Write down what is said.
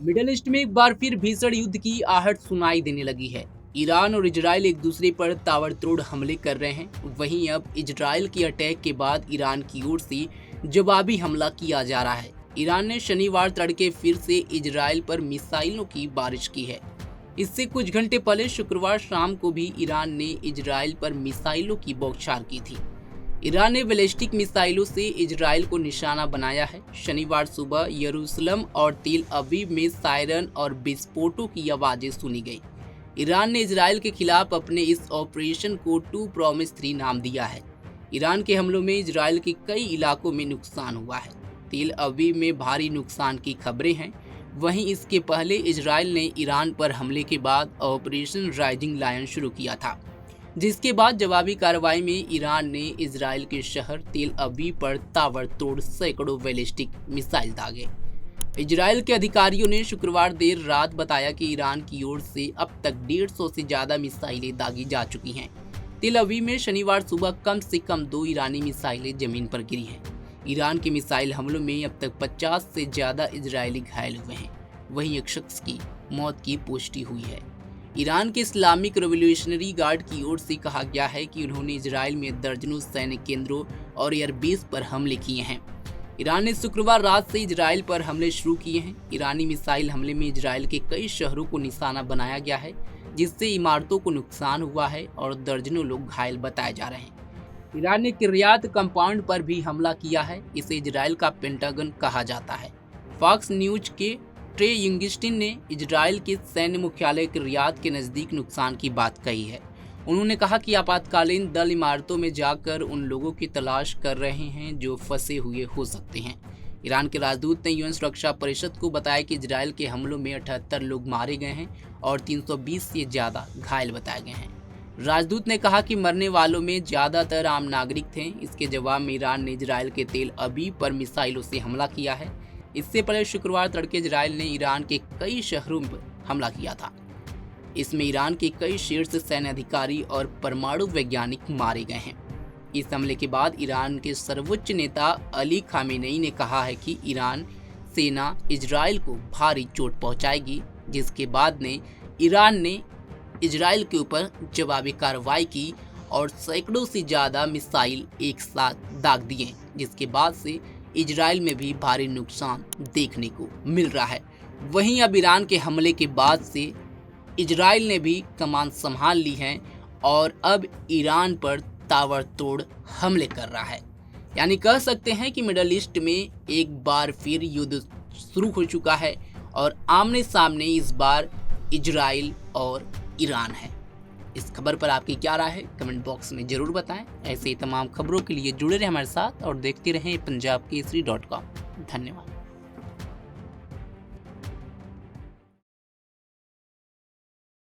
Middle east में एक बार फिर भीषण युद्ध की आहट सुनाई देने लगी है। ईरान और इजराइल एक दूसरे पर ताबड़तोड़ हमले कर रहे हैं। वहीं अब इजराइल की अटैक के बाद ईरान की ओर से जवाबी हमला किया जा रहा है। ईरान ने शनिवार तड़के फिर से इजराइल पर मिसाइलों की बारिश की है। इससे कुछ घंटे पहले शुक्रवार शाम को भी ईरान ने इजराइल पर मिसाइलों की बौछार की थी। ईरान ने बैलिस्टिक मिसाइलों से इजराइल को निशाना बनाया है। शनिवार सुबह यरूशलेम और तेल अवीव में सायरन और विस्फोटों की आवाजें सुनी गई। ईरान ने इजराइल के खिलाफ अपने इस ऑपरेशन को 2 Promise 3 नाम दिया है। ईरान के हमलों में इजराइल के कई इलाकों में नुकसान हुआ है। तेल अवीव में भारी नुकसान की खबरें हैं। वहीं इसके पहले इजराइल ने ईरान पर हमले के बाद ऑपरेशन राइजिंग लायन शुरू किया था, जिसके बाद जवाबी कार्रवाई में ईरान ने इजराइल के शहर तेल अवीव पर ताबड़तोड़ सैकड़ों बैलिस्टिक मिसाइल दागे। इजराइल के अधिकारियों ने शुक्रवार देर रात बताया कि ईरान की ओर से अब तक 150 से ज्यादा मिसाइलें दागी जा चुकी हैं। तेल अवीव में शनिवार सुबह कम से कम 2 ईरानी मिसाइलें जमीन पर गिरी हैं। ईरान के मिसाइल हमलों में अब तक 50 से ज्यादा इजरायली घायल हुए हैं। वहीं एक शख्स की मौत की पुष्टि हुई है। ईरान के इस्लामिक रेवोल्यूशनरी गार्ड की ओर से कहा गया है कि उन्होंने इजराइल में दर्जनों सैन्य केंद्रों और एयरबेस पर हमले किए हैं। ईरान ने शुक्रवार रात से इजराइल पर हमले शुरू किए हैं। ईरानी मिसाइल हमले में इजराइल के कई शहरों को निशाना बनाया गया है, जिससे इमारतों को नुकसान हुआ है और दर्जनों लोग घायल बताए जा रहे हैं। ईरान ने किर्यात कंपाउंड पर भी हमला किया है। इसे इजराइल का पेंटागन कहा जाता है। फॉक्स न्यूज के ट्रे यंगिस्टिन ने इजराइल के सैन्य मुख्यालय किर्यात के नज़दीक नुकसान की बात कही है। उन्होंने कहा कि आपातकालीन दल इमारतों में जाकर उन लोगों की तलाश कर रहे हैं जो फंसे हुए हो सकते हैं। ईरान के राजदूत ने यूएन सुरक्षा परिषद को बताया कि इजराइल के हमलों में 78 लोग मारे गए हैं और 320 से ज़्यादा घायल बताए गए हैं। राजदूत ने कहा कि मरने वालों में ज़्यादातर आम नागरिक थे। इसके जवाब में ईरान ने इजराइल के तेल अवीव पर मिसाइलों से हमला किया है। इससे पहले शुक्रवार तड़के इजराइल ने ईरान के कई शहरों पर हमला किया था। इसमें ईरान के कई शीर्ष सैन्य अधिकारी और परमाणु वैज्ञानिक मारे गए हैं। इस हमले के बाद ईरान के सर्वोच्च नेता अली खामेनेई ने कहा है कि ईरान सेना इजराइल को भारी चोट पहुंचाएगी, जिसके बाद ईरान ने इजराइल के ऊपर जवाबी कार्रवाई की और सैकड़ों से ज़्यादा मिसाइल एक साथ दाग दिए, जिसके बाद से इजराइल में भी भारी नुकसान देखने को मिल रहा है। वहीं अब ईरान के हमले के बाद से इजराइल ने भी कमान संभाल ली है और अब ईरान पर ताबड़तोड़ हमले कर रहा है। यानी कह सकते हैं कि मिडल ईस्ट में एक बार फिर युद्ध शुरू हो चुका है और आमने सामने इस बार इजराइल और ईरान है। इस खबर पर आपकी क्या राय है, कमेंट बॉक्स में जरूर बताएं। ऐसे ही तमाम खबरों के लिए जुड़े रहें हमारे साथ और देखते रहें punjabkesari.com। धन्यवाद।